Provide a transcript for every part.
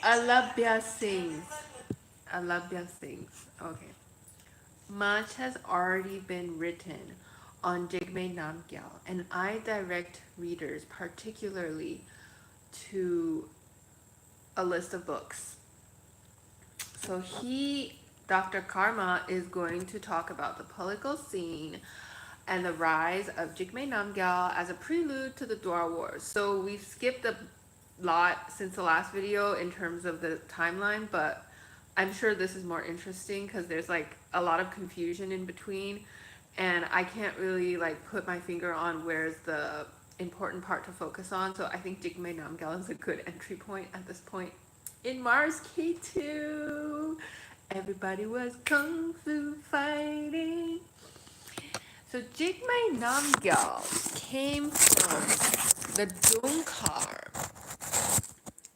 Alabya sings. Alabya sings. Okay. Much has already been written on Jigme Namgyal, and I direct readers particularly to a list of books. So Dr. Karma, is going to talk about the political scene and the rise of Jigme Namgyal as a prelude to the Dwar Wars. So we've skipped a lot since the last video in terms of the timeline, but I'm sure this is more interesting because there's like a lot of confusion in between, and I can't really like put my finger on where's the important part to focus on. So I think Jigme Namgyal is a good entry point at this point. In Mars K2, everybody was kung fu fighting. So Jigme Namgyal came from the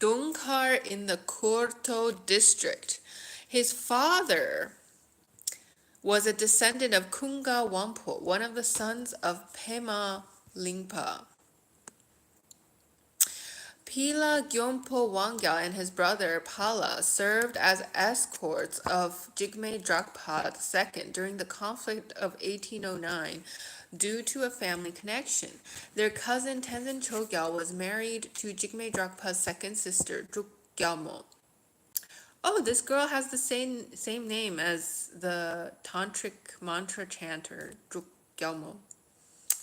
Dungkar in the Korto district. His father was a descendant of Kunga Wampo, one of the sons of Pema Lingpa. Pila Gyompo Wangyal and his brother Pala served as escorts of Jigme Drakpa II during the conflict of 1809 due to a family connection. Their cousin Tenzin Chogyal was married to Jigme Drakpa's second sister, Drukgyalmo. Oh, this girl has the same name as the tantric mantra chanter, Drukgyalmo,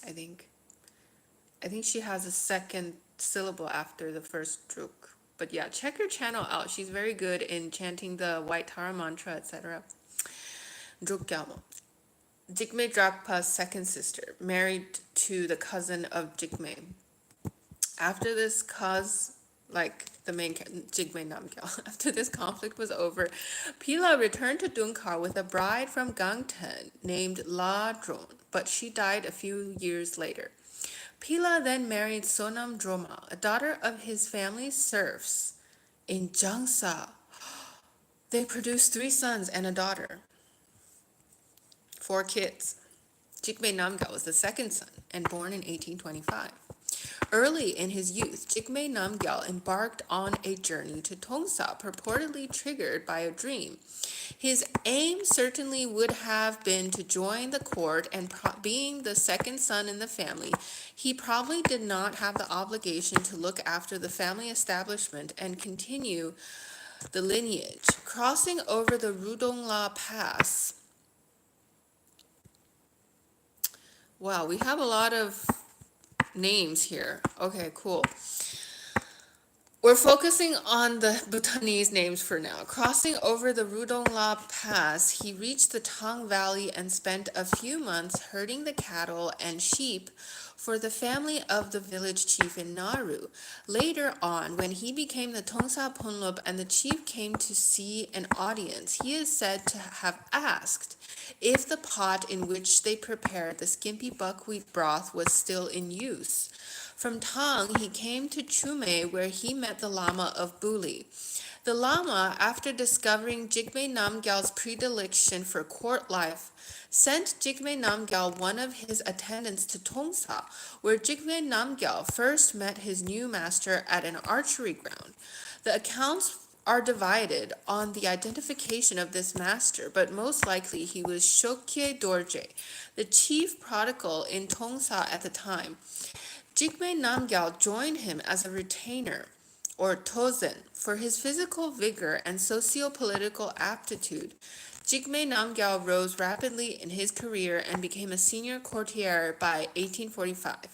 I think. I think she has a second syllable after the first druk. But yeah, check her channel out. She's very good in chanting the White Tara mantra, etc. Drukgyalmo. Jigme Drakpa's second sister, married to the cousin of Jigme. After this the main Jigme Namgyal. After this conflict was over, Pila returned to Dungkar with a bride from Gangten named La Dron, but she died a few years later. Pila then married Sonam Droma, a daughter of his family's serfs in Jangsa. They produced 3 sons and a daughter. 4 kids. Jigme Namgyal was the second son and born in 1825. Early in his youth, Jigme Namgyal embarked on a journey to Tonsa, purportedly triggered by a dream. His aim certainly would have been to join the court, and being the second son in the family, he probably did not have the obligation to look after the family establishment and continue the lineage. Crossing over the Rudongla Pass. Wow, we have a lot of names here. Okay, cool. We're focusing on the Bhutanese names for now. Crossing over the Rudongla Pass, he reached the Tang Valley and spent a few months herding the cattle and sheep for the family of the village chief in Naru. Later on, when he became the Tongsa Ponlop and the chief came to see an audience, he is said to have asked if the pot in which they prepared the skimpy buckwheat broth was still in use. From Tang, he came to Chume, where he met the Lama of Buli. The Lama, after discovering Jigme Namgyal's predilection for court life, sent Jigme Namgyal one of his attendants to Tongsa, where Jigme Namgyal first met his new master at an archery ground. The accounts are divided on the identification of this master, but most likely he was Shokye Dorje, the chief prodigal in Tongsa at the time. Jigme Namgyal joined him as a retainer, or tozen, for his physical vigor and socio-political aptitude. Jigme Namgyal rose rapidly in his career and became a senior courtier by 1845.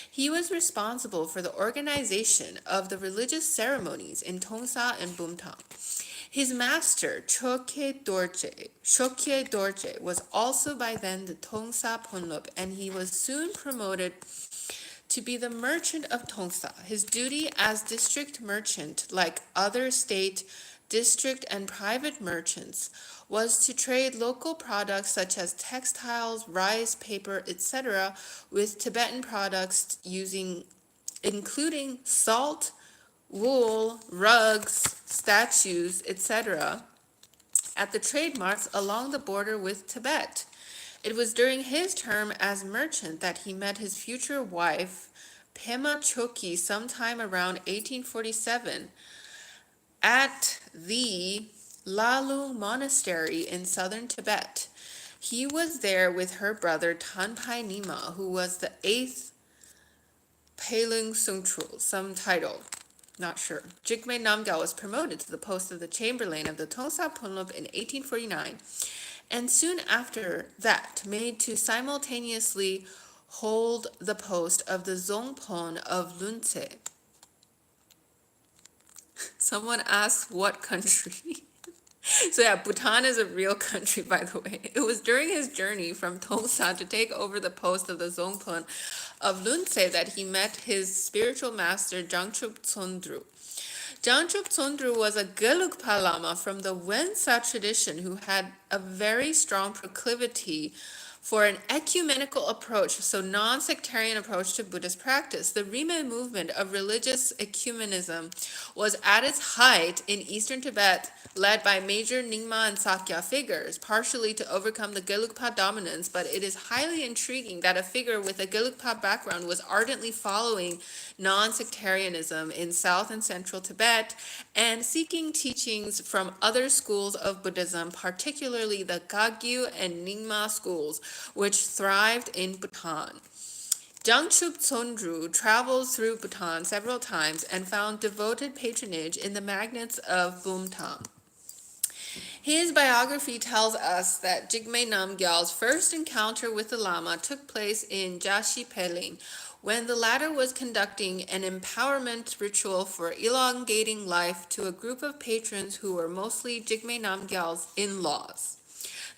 He was responsible for the organization of the religious ceremonies in Tongsa and Bumtang. His master, Shokye Dorje, was also by then the Tongsa Ponlop, and he was soon promoted to be the merchant of Tongsa. His duty as district merchant, like other state, district, and private merchants, was to trade local products such as textiles, rice, paper, etc., with Tibetan products using including salt, wool, rugs, statues, etc., at the trademarks along the border with Tibet. It was during his term as merchant that he met his future wife, Pema Choki, sometime around 1847 at the Lalung Monastery in southern Tibet. He was there with her brother Tanpai Nima, who was the eighth Pelung Sungtrul, some title, not sure. Jigme Namgyal was promoted to the post of the Chamberlain of the Tongsa Punlop in 1849, and soon after that made to simultaneously hold the post of the Zongpon of Lunse. Someone asked what country? So yeah, Bhutan is a real country, by the way. It was during his journey from Tonsa to take over the post of the Zongpon of Lunse that he met his spiritual master, Jangchup Tsondru. Jangchup Tsondru was a Gelugpa Lama from the Wensa tradition who had a very strong proclivity for an ecumenical approach, so non-sectarian approach to Buddhist practice. The Rime movement of religious ecumenism was at its height in eastern Tibet, led by major Nyingma and Sakya figures, partially to overcome the Gelugpa dominance, but it is highly intriguing that a figure with a Gelugpa background was ardently following non-sectarianism in south and central Tibet and seeking teachings from other schools of Buddhism, particularly the Kagyu and Nyingma schools, which thrived in Bhutan. Jangchup Tsondru traveled through Bhutan several times and found devoted patronage in the magnates of Bumthang. His biography tells us that Jigme Namgyal's first encounter with the Lama took place in Jashi Pelin, when the latter was conducting an empowerment ritual for elongating life to a group of patrons who were mostly Jigme Namgyal's in-laws.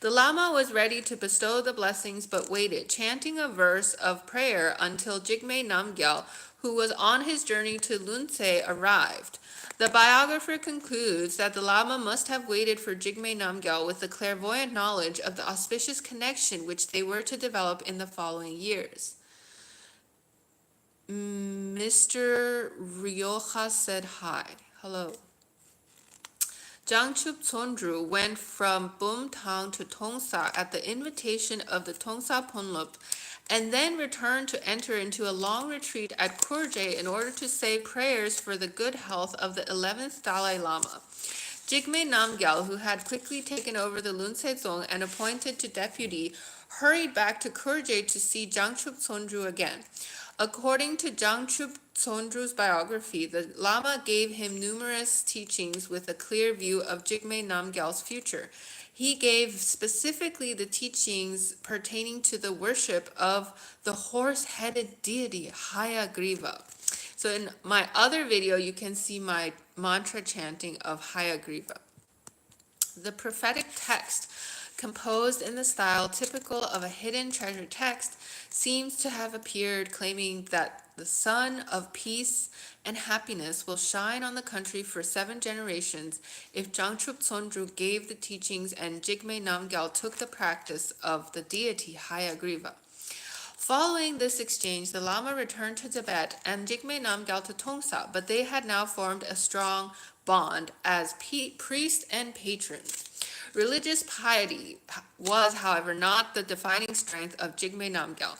The Lama was ready to bestow the blessings but waited, chanting a verse of prayer until Jigme Namgyal, who was on his journey to Lunse, arrived. The biographer concludes that the Lama must have waited for Jigme Namgyal with the clairvoyant knowledge of the auspicious connection which they were to develop in the following years. Mr. Rioja said hi. Hello. Jangchup Tsondru went from Bumthang to Tongsa at the invitation of the Tongsa Ponlop, and then returned to enter into a long retreat at Kurje in order to say prayers for the good health of the 11th Dalai Lama. Jigme Namgyal, who had quickly taken over the Lunse Dzong and appointed to deputy, hurried back to Kurje to see Jangchup Tsondru again. According to Jangchup Tsondru's biography, the Lama gave him numerous teachings with a clear view of Jigme Namgyal's future. He gave specifically the teachings pertaining to the worship of the horse-headed deity Hayagriva. So in my other video, you can see my mantra chanting of Hayagriva. The prophetic text, composed in the style typical of a hidden treasure text, seems to have appeared claiming that the sun of peace and happiness will shine on the country for 7 generations if Jangchup Tsondru gave the teachings and Jigme Namgyal took the practice of the deity Hayagriva. Following this exchange, the Lama returned to Tibet and Jigme Namgyal to Tongsa, but they had now formed a strong bond as priest and patron. Religious piety was, however, not the defining strength of Jigme Namgyal.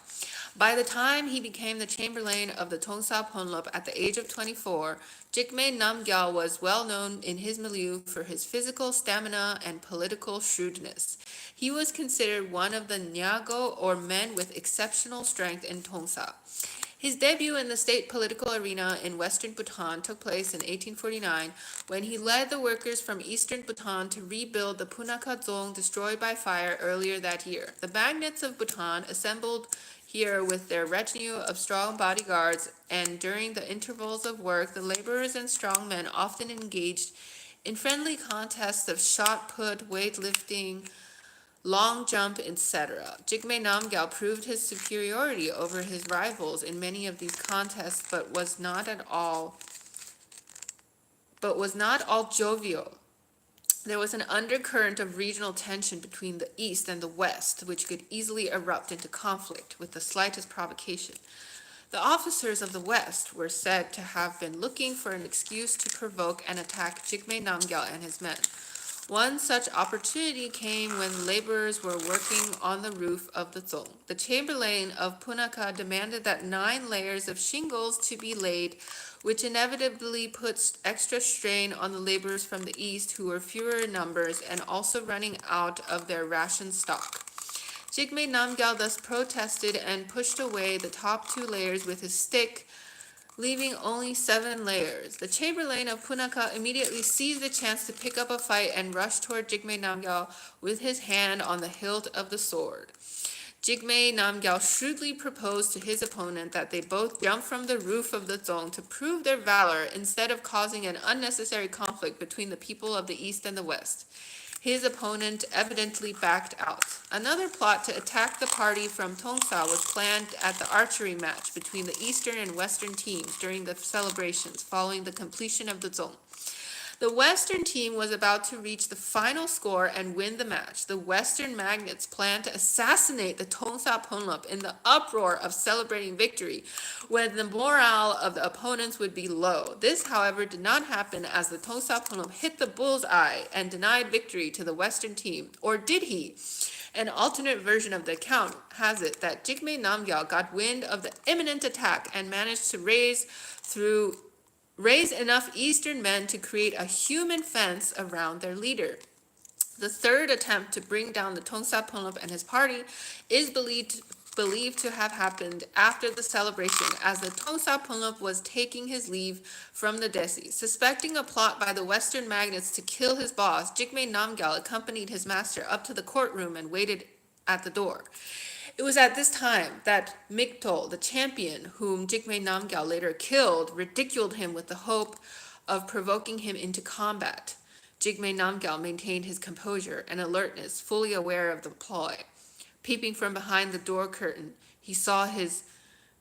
By the time he became the chamberlain of the Tongsa Ponlop at the age of 24, Jigme Namgyal was well known in his milieu for his physical stamina and political shrewdness. He was considered one of the Nyago, or men with exceptional strength in Tongsa. His debut in the state political arena in western Bhutan took place in 1849 when he led the workers from eastern Bhutan to rebuild the Punakha dzong destroyed by fire earlier that year. The magnates of Bhutan assembled here with their retinue of strong bodyguards, and during the intervals of work, the laborers and strong men often engaged in friendly contests of shot put, weightlifting, long jump, etc. Jigme Namgyal proved his superiority over his rivals in many of these contests, but was not all jovial. There was an undercurrent of regional tension between the East and the West, which could easily erupt into conflict with the slightest provocation. The officers of the West were said to have been looking for an excuse to provoke and attack Jigme Namgyal and his men. One such opportunity came when laborers were working on the roof of the dzong. The chamberlain of Punakha demanded that 9 layers of shingles to be laid, which inevitably puts extra strain on the laborers from the east who were fewer in numbers and also running out of their ration stock. Jigme Namgyal thus protested and pushed away the top 2 layers with his stick, leaving only 7 layers. The chamberlain of Punakha immediately seized the chance to pick up a fight and rushed toward Jigme Namgyal with his hand on the hilt of the sword. Jigme Namgyal shrewdly proposed to his opponent that they both jump from the roof of the dzong to prove their valor instead of causing an unnecessary conflict between the people of the east and the west. His opponent evidently backed out. Another plot to attack the party from Tonsa was planned at the archery match between the eastern and western teams during the celebrations following the completion of the dzong. The western team was about to reach the final score and win the match. The western magnates planned to assassinate the Tonsa Ponlop in the uproar of celebrating victory, when the morale of the opponents would be low. This, however, did not happen as the Tonsa Ponlop hit the bull's eye and denied victory to the western team. Or did he? An alternate version of the account has it that Jigme Namgyal got wind of the imminent attack and managed to raise enough eastern men to create a human fence around their leader. The third attempt to bring down the Tongsa Ponlop and his party is believed to have happened after the celebration as the Tongsa Ponlop was taking his leave from the desi. Suspecting a plot by the western magnates to kill his boss, Jigme Namgyal accompanied his master up to the courtroom and waited at the door. It was at this time that Miktol, the champion whom Jigme Namgyal later killed, ridiculed him with the hope of provoking him into combat. Jigme Namgyal maintained his composure and alertness, fully aware of the ploy. Peeping from behind the door curtain, he saw his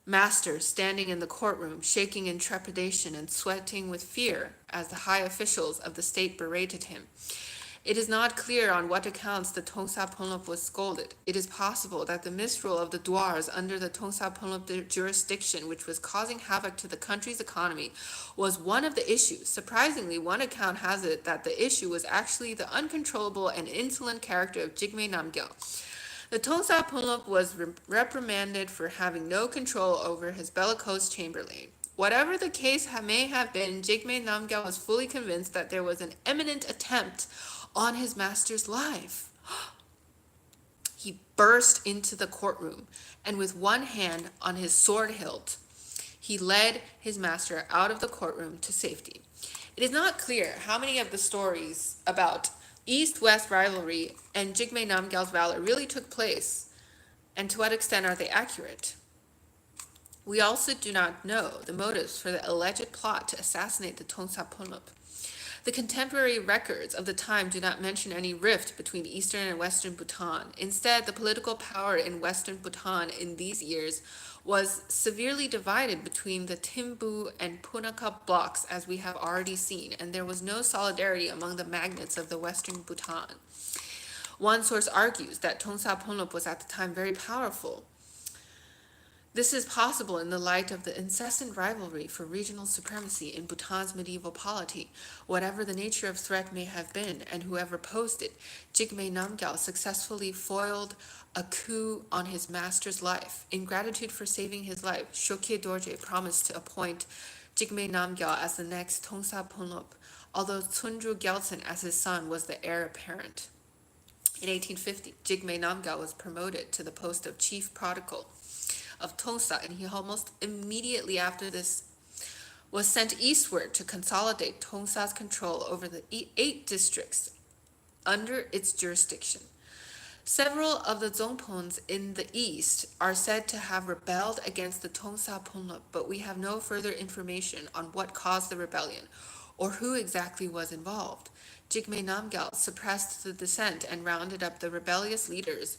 master standing in the courtroom, shaking in trepidation and sweating with fear as the high officials of the state berated him. It is not clear on what accounts the Tongsa Ponlop was scolded. It is possible that the misrule of the Dwars under the Tongsa Ponlop jurisdiction, which was causing havoc to the country's economy, was one of the issues. Surprisingly, one account has it that the issue was actually the uncontrollable and insolent character of Jigme Namgyal. The Tongsa Ponlop was reprimanded for having no control over his bellicose chamberlain. Whatever the case may have been, Jigme Namgyal was fully convinced that there was an imminent attempt on his master's life. He burst into the courtroom, and with one hand on his sword hilt, he led his master out of the courtroom to safety. It is not clear how many of the stories about East-West rivalry and Jigme Namgyal's valor really took place, and to what extent are they accurate. We also do not know the motives for the alleged plot to assassinate the Tongsa Ponlop. The contemporary records of the time do not mention any rift between eastern and western Bhutan. Instead, the political power in western Bhutan in these years was severely divided between the Thimbu and Punakha blocks, as we have already seen, and there was no solidarity among the magnates of the western Bhutan. One source argues that Tongsa Ponlop was at the time very powerful. This is possible in the light of the incessant rivalry for regional supremacy in Bhutan's medieval polity. Whatever the nature of threat may have been, and whoever posed it, Jigme Namgyal successfully foiled a coup on his master's life. In gratitude for saving his life, Shokye Dorje promised to appoint Jigme Namgyal as the next Tongsa Ponlop, although Tsunju Gyaltsen as his son was the heir apparent. In 1850, Jigme Namgyal was promoted to the post of chief prodigal of Tonsa, and he almost immediately after this was sent eastward to consolidate Tongsa's control over the 8 districts under its jurisdiction. Several of the Dzongpons in the east are said to have rebelled against the Tongsa Ponlop, but we have no further information on what caused the rebellion or who exactly was involved. Jigme Namgyal suppressed the dissent and rounded up the rebellious leaders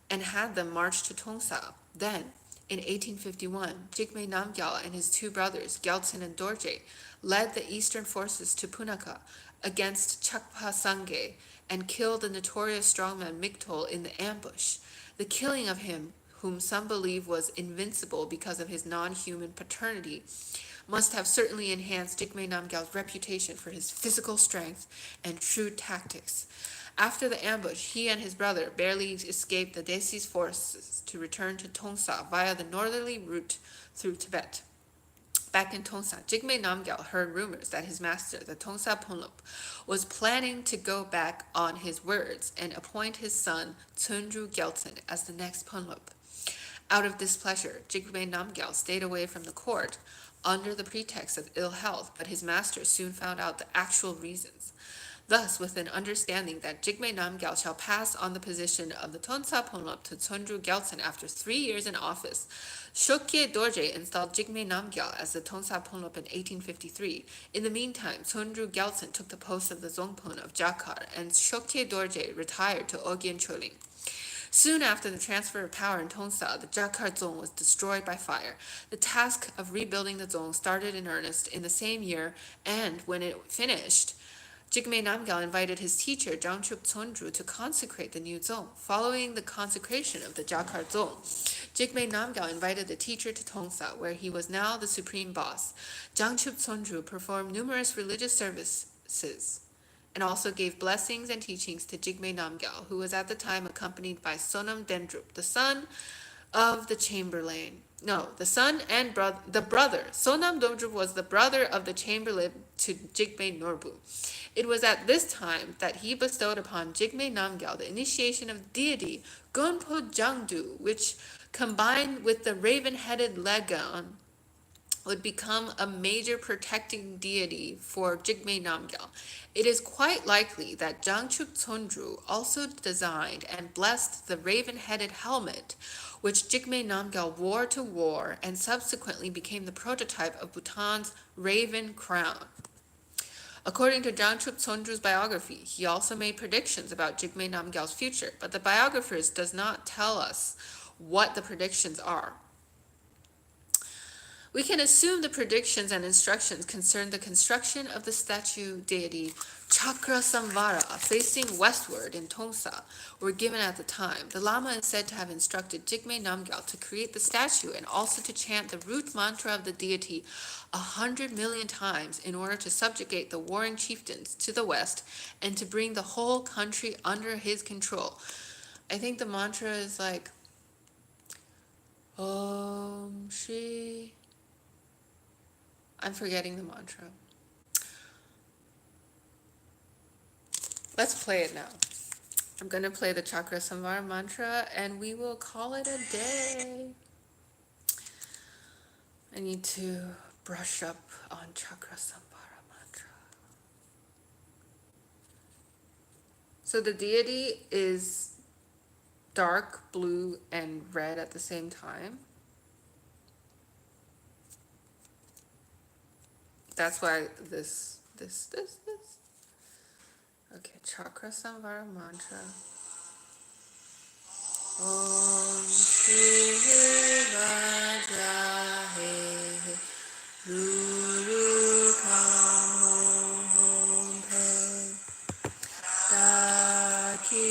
and had them march to Tongsa. Then, in 1851, Jigme Namgyal and his 2 brothers, Gyaltsen and Dorje, led the eastern forces to Punakha against Chakpa Sangye and killed the notorious strongman Miktol in the ambush. The killing of him whom some believe was invincible because of his non-human paternity, must have certainly enhanced Jigme Namgyal's reputation for his physical strength and shrewd tactics. After the ambush, he and his brother barely escaped the Desi's forces to return to Tongsa via the northerly route through Tibet. Back in Tonsa, Jigme Namgyal heard rumors that his master, the Tongsa Ponlop, was planning to go back on his words and appoint his son, Tsunru Gyaltsen, as the next Ponlop. Out of displeasure, Jigme Namgyal stayed away from the court under the pretext of ill health, but his master soon found out the actual reasons. Thus, with an understanding that Jigme Namgyal shall pass on the position of the Tonsa Ponlop to Tsunru Gyaltsen after 3 years in office, Shokye Dorje installed Jigme Namgyal as the Tonsa Ponlop in 1853. In the meantime, Tsunru Gyaltsen took the post of the Zongpon of Jakar, and Shokye Dorje retired to Ogyen Choling. Soon after the transfer of power in Tonsa, the Jakar dzong was destroyed by fire. The task of rebuilding the dzong started in earnest in the same year, and when it finished, Jigme Namgyal invited his teacher, Jangchuk Tsondru, to consecrate the new dzong. Following the consecration of the Jakar dzong, Jigme Namgyal invited the teacher to Tongsa, where he was now the supreme boss. Jangchuk Tsondru performed numerous religious services and also gave blessings and teachings to Jigme Namgyal, who was at the time accompanied by Sonam Dendrup, the son of the chamberlain. No, the son and the brother. Sonam Dendrup was the brother of the chamberlain to Jigme Norbu. It was at this time that he bestowed upon Jigme Namgyal the initiation of deity Gonpo Jangdu, which, combined with the raven-headed Legon, would become a major protecting deity for Jigme Namgyal. It is quite likely that Jangchuk Tsondru also designed and blessed the raven-headed helmet, which Jigme Namgyal wore to war and subsequently became the prototype of Bhutan's raven crown. According to Jangchuk Tsondru's biography, he also made predictions about Jigme Namgyal's future, but the biographers does not tell us what the predictions are. We can assume the predictions and instructions concern the construction of the statue deity Chakra Samvara facing westward in Tongsa were given at the time. The Lama is said to have instructed Jigme Namgyal to create the statue and also to chant the root mantra of the deity 100 million times in order to subjugate the warring chieftains to the west and to bring the whole country under his control. I think the mantra is like Om Shri. I'm forgetting the mantra. Let's play it now. I'm going to play the Chakra Samvara mantra and we will call it a day. I need to brush up on Chakra Samvara mantra. So the deity is dark blue and red at the same time. That's why this. Okay, Chakra Samvara mantra. Om Shri Vajahe Lulu Kam Hom Pe Dakini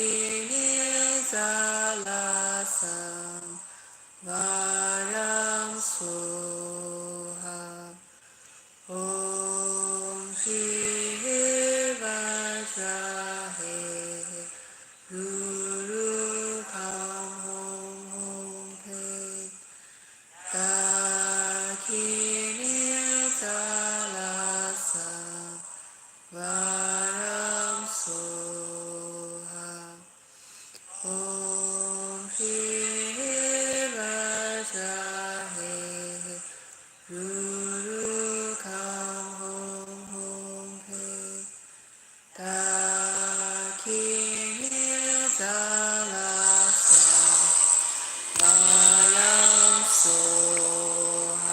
Zalasam Varam Soha Om Shri Vajahe Lulu Kam Hom Pe Dakini Zalasam